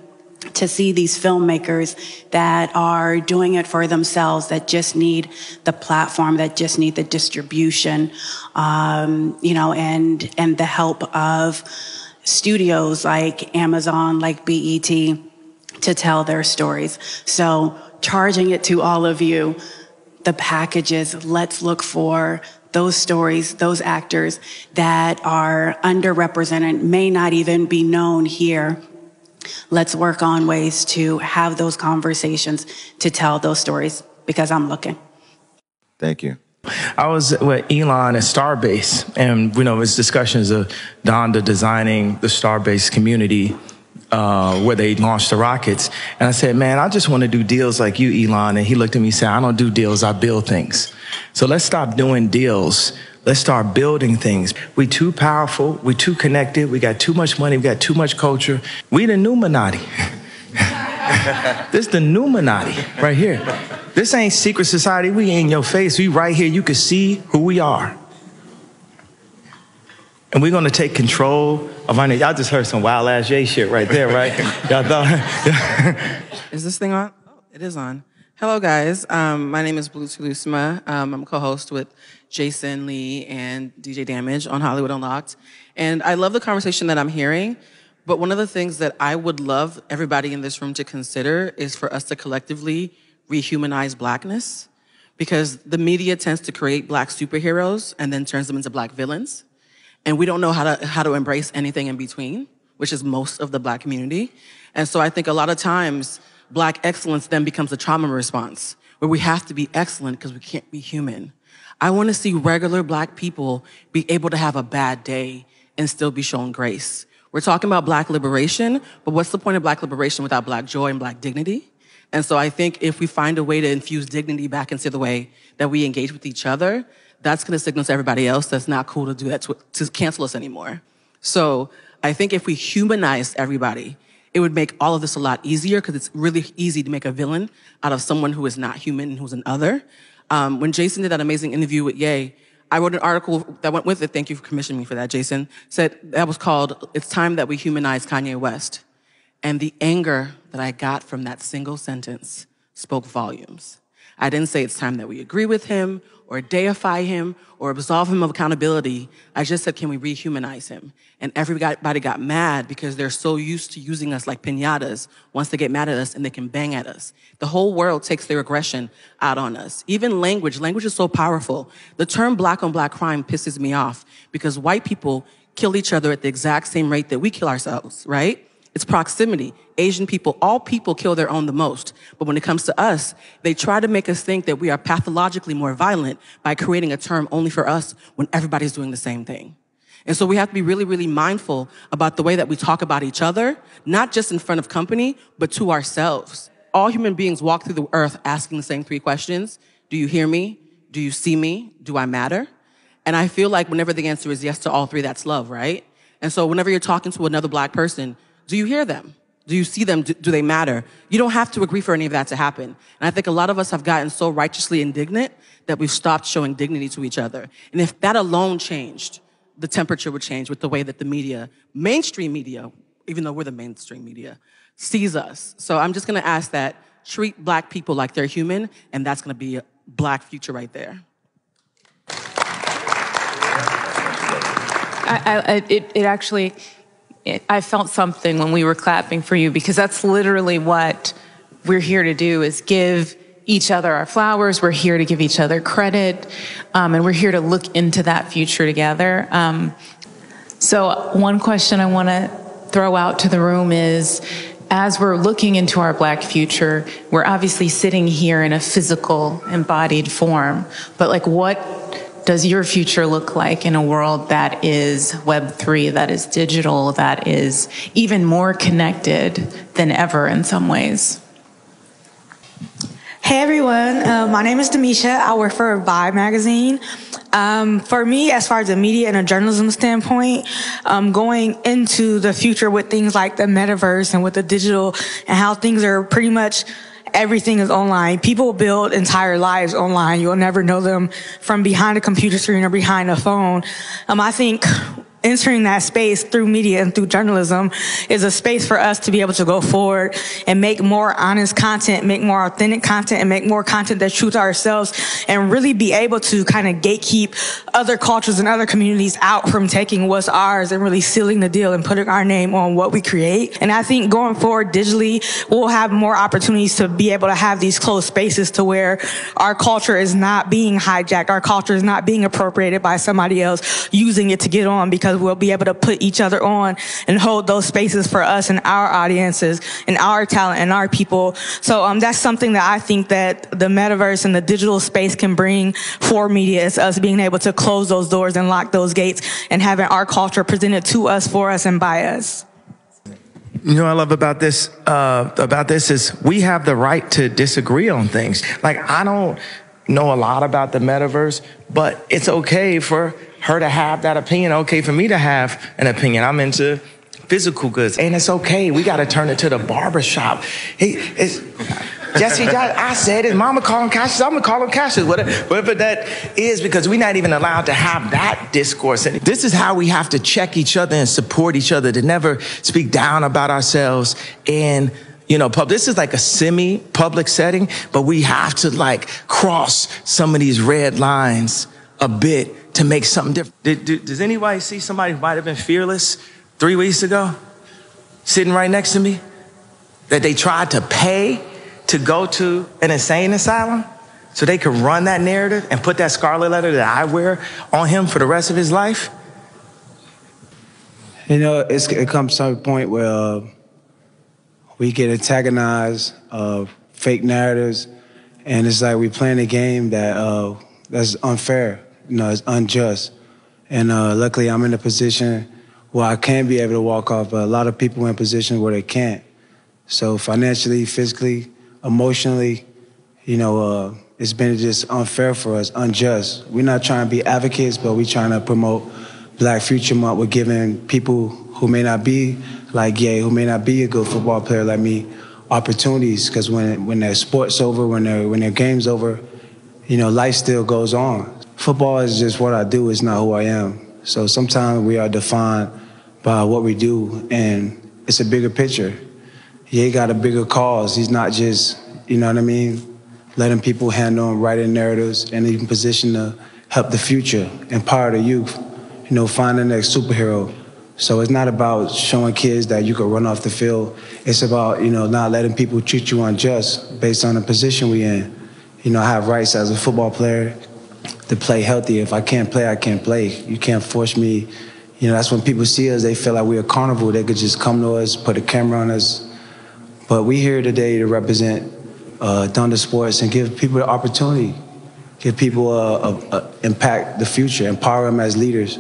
to see these filmmakers that are doing it for themselves, that just need the platform, that just need the distribution, and the help of studios like Amazon, like BET, to tell their stories. So charging it to all of you, the packages, let's look for those stories, those actors that are underrepresented, may not even be known here. Let's work on ways to have those conversations, to tell those stories, because I'm looking. Thank you. I was with Elon at Starbase, and it was discussions of Donda designing the Starbase community where they launched the rockets. And I said, man, I just want to do deals like you, Elon. And he looked at me and said, I don't do deals, I build things. So let's stop doing deals. Let's start building things. We too powerful. We too connected. We got too much money. We got too much culture. We the Numinati. This the Numinati right here. This ain't secret society. We ain't in your face. We right here. You can see who we are. And we're going to take control of our nation. Y'all just heard some wild ass J shit right there, right? Y'all thought? Is this thing on? Oh, it is on. Hello, guys. My name is Blue Tulusma. I'm a co-host with Jason Lee and DJ Damage on Hollywood Unlocked. And I love the conversation that I'm hearing. But one of the things that I would love everybody in this room to consider is for us to collectively rehumanize Blackness. Because the media tends to create Black superheroes and then turns them into Black villains. And we don't know how to embrace anything in between, which is most of the Black community. And so I think a lot of times Black excellence then becomes a trauma response, where we have to be excellent because we can't be human. I want to see regular Black people be able to have a bad day and still be shown grace. We're talking about Black liberation, but what's the point of Black liberation without Black joy and Black dignity? And so I think if we find a way to infuse dignity back into the way that we engage with each other, that's going to signal to everybody else that's not cool to do that, to cancel us anymore. So I think if we humanized everybody, it would make all of this a lot easier, because it's really easy to make a villain out of someone who is not human and who's an other. When Jason did that amazing interview with Ye, I wrote an article that went with it. Thank you for commissioning me for that, Jason. Said that was called "It's Time That We Humanize Kanye West." And the anger that I got from that single sentence spoke volumes. I didn't say it's time that we agree with him or deify him or absolve him of accountability. I just said, can we rehumanize him? And everybody got mad because they're so used to using us like piñatas once they get mad at us and they can bang at us. The whole world takes their aggression out on us. Even language is so powerful. The term Black on Black crime pisses me off because white people kill each other at the exact same rate that we kill ourselves, right? It's proximity. Asian people, all people kill their own the most. But when it comes to us, they try to make us think that we are pathologically more violent by creating a term only for us when everybody's doing the same thing. And so we have to be really, really mindful about the way that we talk about each other, not just in front of company, but to ourselves. All human beings walk through the earth asking the same three questions. Do you hear me? Do you see me? Do I matter? And I feel like whenever the answer is yes to all three, that's love, right? And so whenever you're talking to another Black person, do you hear them? Do you see them? Do they matter? You don't have to agree for any of that to happen. And I think a lot of us have gotten so righteously indignant that we've stopped showing dignity to each other. And if that alone changed, the temperature would change with the way that the media, mainstream media, even though we're the mainstream media, sees us. So I'm just going to ask that treat Black people like they're human, and that's going to be a Black future right there. I felt something when we were clapping for you, because that's literally what we're here to do, is give each other our flowers. We're here to give each other credit, and we're here to look into that future together. So one question I want to throw out to the room is, as we're looking into our Black future, we're obviously sitting here in a physical, embodied form, but like, what does your future look like in a world that is Web3, that is digital, that is even more connected than ever in some ways? Hey everyone, my name is Demisha. I work for Vibe magazine. For me, as far as a media and a journalism standpoint, going into the future with things like the metaverse and with the digital and how things are pretty much everything is online. People build entire lives online. You'll never know them from behind a computer screen or behind a phone. I think entering that space through media and through journalism is a space for us to be able to go forward and make more honest content, make more authentic content, and make more content that's true to ourselves, and really be able to kind of gatekeep other cultures and other communities out from taking what's ours and really sealing the deal and putting our name on what we create. And I think going forward digitally, we'll have more opportunities to be able to have these closed spaces to where our culture is not being hijacked, our culture is not being appropriated by somebody else using it to get on, because we'll be able to put each other on and hold those spaces for us and our audiences and our talent and our people. So that's something that I think that the metaverse and the digital space can bring for media, is us being able to close those doors and lock those gates and having our culture presented to us, for us, and by us. You know what I love about this is we have the right to disagree on things. Like, I don't know a lot about the metaverse, but it's okay for her to have that opinion, okay for me to have an opinion. I'm into physical goods, and it's okay. We got to turn it to the barber shop. Jesse, I said his mama call him Cassius, I'm gonna call him Cassius, whatever that is, because we're not even allowed to have that discourse. And this is how we have to check each other and support each other, to never speak down about ourselves in, this is like a semi-public setting, but we have to like cross some of these red lines a bit to make something different. Does anybody see somebody who might have been fearless 3 weeks ago, sitting right next to me, that they tried to pay to go to an insane asylum so they could run that narrative and put that scarlet letter that I wear on him for the rest of his life? It comes to a point where we get antagonized of fake narratives, and it's like we playing a game that's unfair, it's unjust. And luckily I'm in a position where I can be able to walk off, but a lot of people in positions where they can't. So financially, physically, emotionally, it's been just unfair for us, unjust. We're not trying to be advocates, but we're trying to promote Black Future Month. We're giving people who may not be like Ye, who may not be a good football player like me, opportunities. Because when their sport's over, when their game's over, life still goes on. Football is just what I do. It's not who I am. So sometimes we are defined by what we do, and it's a bigger picture. Ye got a bigger cause. He's not just, letting people handle and writing narratives, and he's in position to help the future, empower the youth, find the next superhero. So it's not about showing kids that you can run off the field. It's about, not letting people treat you unjust based on the position we in. I have rights as a football player to play healthy. If I can't play, I can't play. You can't force me. That's when people see us, they feel like we're a carnival. They could just come to us, put a camera on us. But we here today to represent Thunder Sports and give people the opportunity, give people impact the future, empower them as leaders.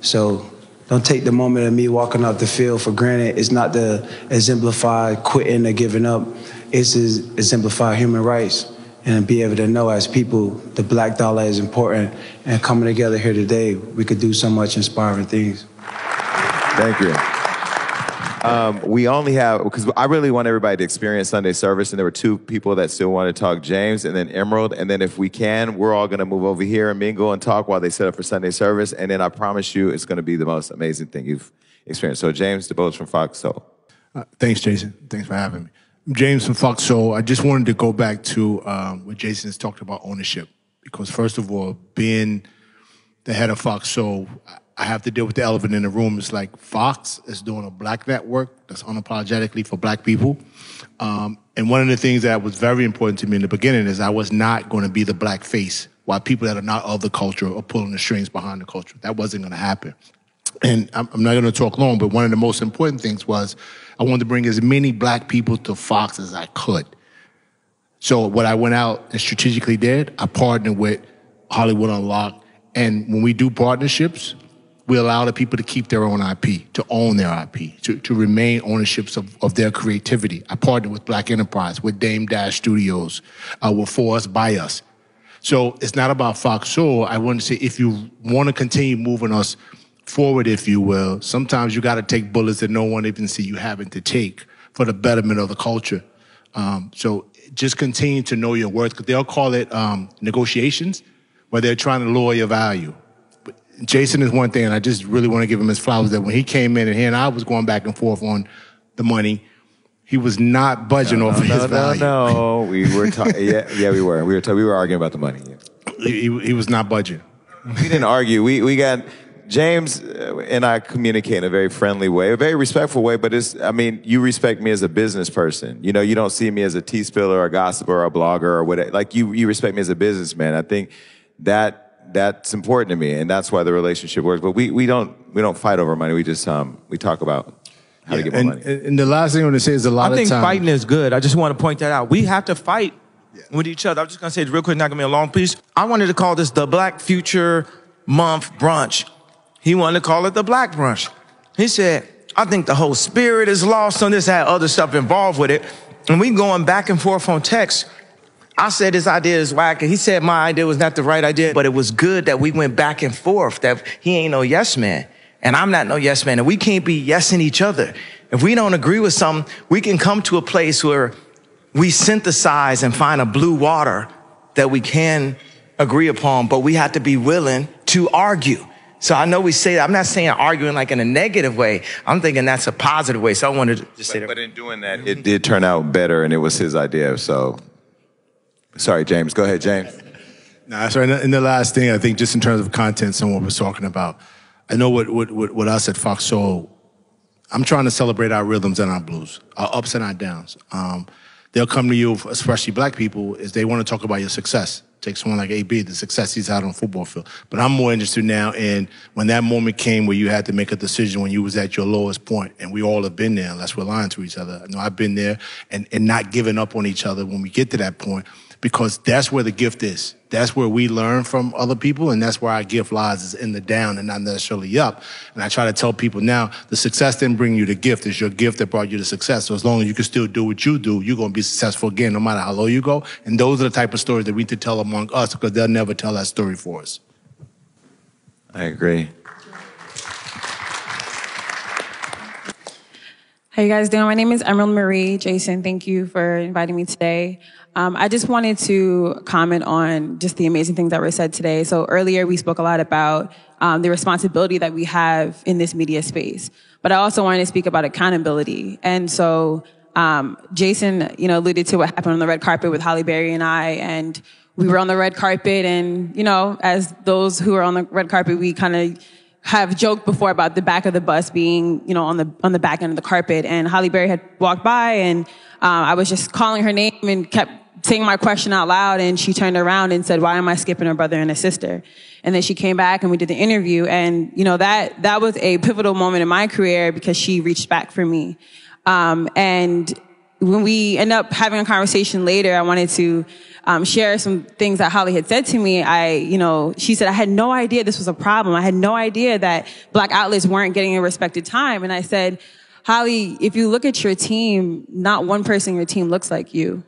So don't take the moment of me walking off the field for granted. It's not to exemplify quitting or giving up. It's to exemplify human rights and be able to know as people the Black dollar is important. And coming together here today, we could do so much inspiring things. Thank you. We only have, because I really want everybody to experience Sunday service, and there were two people that still want to talk, James and then Emerald, and then if we can, we're all going to move over here and mingle and talk while they set up for Sunday service, and then I promise you it's going to be the most amazing thing you've experienced. So James DeBose from Fox Soul. Thanks, Jason. Thanks for having me. I'm James from Fox Soul. I just wanted to go back to what Jason has talked about ownership, because first of all, being the head of Fox Soul, I have to deal with the elephant in the room. It's like Fox is doing a Black network that's unapologetically for Black people. And one of the things that was very important to me in the beginning is I was not going to be the Black face while people that are not of the culture are pulling the strings behind the culture. That wasn't going to happen. And I'm not going to talk long, but one of the most important things was I wanted to bring as many Black people to Fox as I could. So what I went out and strategically did, I partnered with Hollywood Unlocked. And when we do partnerships, we allow the people to keep their own IP, to own their IP, to remain ownerships of their creativity. I partnered with Black Enterprise, with Dame Dash Studios, with For Us, By Us. So it's not about Fox Soul. I want to say if you want to continue moving us forward, if you will, sometimes you got to take bullets that no one even see you having to take for the betterment of the culture. So just continue to know your worth, because they'll call it negotiations, where they're trying to lower your value. Jason is one thing, and I just really want to give him his flowers, that when he came in and he and I was going back and forth on the money, he was not budging off of his value. No, we were talking. Yeah, we were. We were arguing about the money. Yeah. He was not budging. We didn't argue. We got James and I communicate in a very friendly way, a very respectful way. But you respect me as a business person. You don't see me as a tea spiller or a gossiper or a blogger or whatever. Like you respect me as a businessman. I think that's important to me, and that's why the relationship works. But we don't fight over money. We just we talk about how to get more money. And the last thing I want to say is I think fighting is good. I just want to point that out. We have to fight with each other. I'm just going to say it real quick, not going to be a long piece. I wanted to call this the Black Future Month Brunch. He wanted to call it the Black Brunch. He said, I think the whole spirit is lost on this. I had other stuff involved with it. And we going back and forth on text. I said his idea is whack, and he said my idea was not the right idea, but it was good that we went back and forth, that he ain't no yes man, and I'm not no yes man, and we can't be yesing each other. If we don't agree with something, we can come to a place where we synthesize and find a blue water that we can agree upon, but we have to be willing to argue. So I know we say that. I'm not saying arguing like in a negative way. I'm thinking that's a positive way. So I wanted to just say that. But in doing that, it did turn out better, and it was his idea, so... Sorry, James. Go ahead, James. Nah, sorry. And the last thing, I think, just in terms of content someone was talking about, I know what us at Fox Soul, I'm trying to celebrate our rhythms and our blues, our ups and our downs. They'll come to you, especially Black people, is they want to talk about your success. Take someone like AB, the success he's had on the football field. But I'm more interested now in when that moment came where you had to make a decision when you was at your lowest point, and we all have been there unless we're lying to each other. I know I've been there, and not giving up on each other when we get to that point. because that's where the gift is. That's where we learn from other people, and that's where our gift lies, is in the down and not necessarily up. And I try to tell people now, the success didn't bring you the gift. It's your gift that brought you the success. So as long as you can still do what you do, you're going to be successful again, no matter how low you go. And those are the type of stories that we need to tell among us, because they'll never tell that story for us. I agree. How you guys doing? My name is Emerald Marie. Jason, thank you for inviting me today. I just wanted to comment on just the amazing things that were said today. So earlier we spoke a lot about the responsibility that we have in this media space, but I also wanted to speak about accountability. And so Jason, alluded to what happened on the red carpet with Halle Berry and I, and we were on the red carpet, and as those who are on the red carpet, we kind of have joked before about the back of the bus being, on the back end of the carpet. And Halle Berry had walked by, and I was just calling her name and kept saying my question out loud. And she turned around and said, "Why am I skipping a brother and a sister?" And then she came back and we did the interview. And, that was a pivotal moment in my career because she reached back for me. And when we end up having a conversation later, I wanted to share some things that Holly had said to me. She said, "I had no idea this was a problem. I had no idea that Black outlets weren't getting a respected time." And I said, "Holly, if you look at your team, not one person in your team looks like you."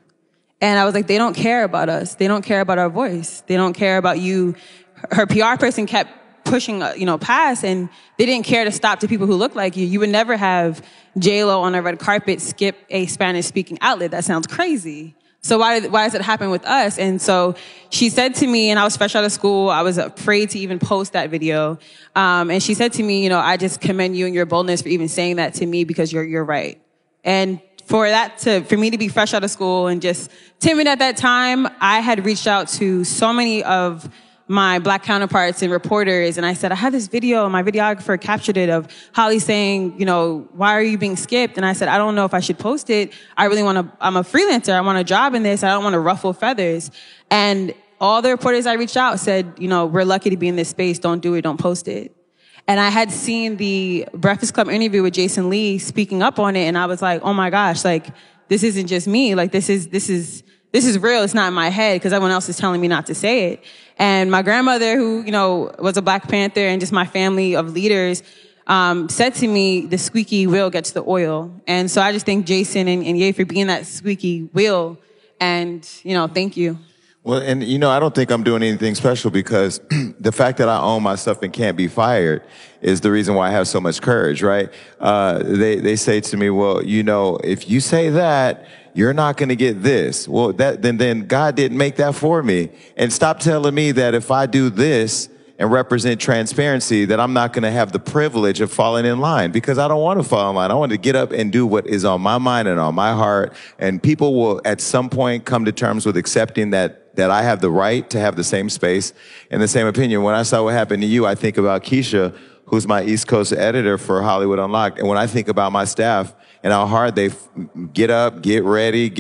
And I was like, they don't care about us. They don't care about our voice. They don't care about you. Her PR person kept pushing, past, and they didn't care to stop to people who look like you. You would never have J-Lo on a red carpet skip a Spanish-speaking outlet. That sounds crazy. So why does it happen with us? And so she said to me, and I was fresh out of school, I was afraid to even post that video. And she said to me, "I just commend you and your boldness for even saying that to me, because you're right." And for me to be fresh out of school and just timid at that time, I had reached out to so many of my Black counterparts and reporters, and I said, "I have this video, and my videographer captured it, of Holly saying, why are you being skipped?" And I said, "I don't know if I should post it. I'm a freelancer. I want a job in this. I don't want to ruffle feathers." And all the reporters I reached out said, "We're lucky to be in this space. Don't do it. Don't post it." And I had seen the Breakfast Club interview with Jason Lee speaking up on it, and I was like, oh my gosh, this isn't just me. This is real. It's not in my head, because everyone else is telling me not to say it. And my grandmother, who, was a Black Panther, and just my family of leaders, said to me, "The squeaky wheel gets the oil." And so I just thank Jason and Ye for being that squeaky wheel. And, thank you. Well, and I don't think I'm doing anything special, because the fact that I own my stuff and can't be fired is the reason why I have so much courage, right? They say to me, "Well, if you say that, you're not going to get this." Well, then God didn't make that for me. And stop telling me that if I do this and represent transparency, that I'm not going to have the privilege of falling in line, because I don't want to fall in line. I want to get up and do what is on my mind and on my heart. And people will at some point come to terms with accepting that I have the right to have the same space and the same opinion. When I saw what happened to you, I think about Keisha, who's my East Coast editor for Hollywood Unlocked. And when I think about my staff and how hard they get up, get ready,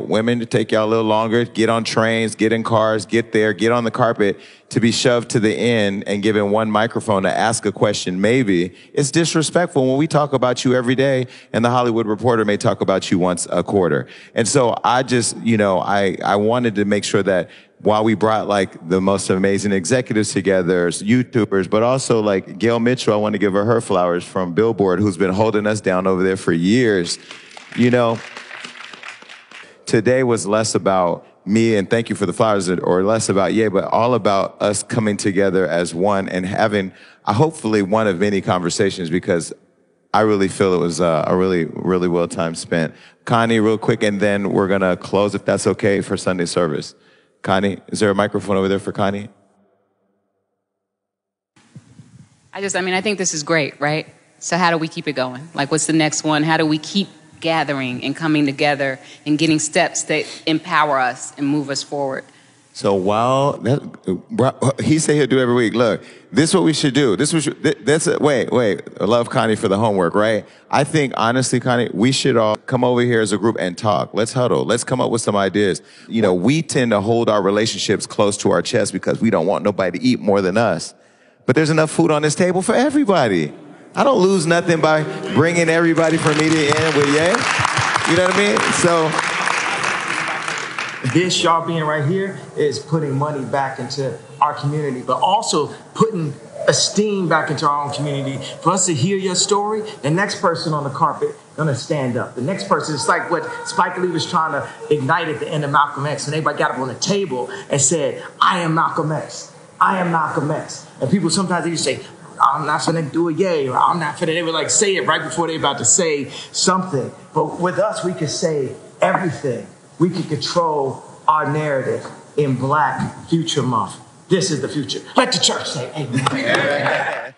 women to take y'all a little longer, get on trains, get in cars, get there, get on the carpet, to be shoved to the end and given one microphone to ask a question, maybe, it's disrespectful when we talk about you every day and the Hollywood Reporter may talk about you once a quarter. And so I just, I wanted to make sure that while we brought the most amazing executives together, YouTubers, but also Gail Mitchell, I want to give her flowers from Billboard, who's been holding us down over there for years. Today was less about me, and thank you for the flowers, or less about but all about us coming together as one and having hopefully one of many conversations, because I really feel it was a really, really well time spent. Kanye, real quick, and then we're going to close, if that's okay, for Sunday service. Kanye, is there a microphone over there for Kanye? I think this is great, right? So how do we keep it going? What's the next one? How do we keep gathering and coming together and getting steps that empower us and move us forward? So he said he'll do every week. Look, this is what we should do. Wait. I love Connie for the homework, right? I think, honestly, Connie, we should all come over here as a group and talk. Let's huddle. Let's come up with some ideas. We tend to hold our relationships close to our chest because we don't want nobody to eat more than us. But there's enough food on this table for everybody. I don't lose nothing by bringing everybody from media in with Ye. You know what I mean? So This, y'all being right here, is putting money back into our community, but also putting esteem back into our own community. For us to hear your story, the next person on the carpet gonna stand up. The next person, it's like what Spike Lee was trying to ignite at the end of Malcolm X, when everybody got up on the table and said, I am Malcolm X. I am Malcolm X. And people sometimes they just say, I'm not finna do a yay, or I'm not finna, they would like say it right before they about to say something. But with us, we could say everything. We can control our narrative in Black Future Month. This is the future. Let the church say amen.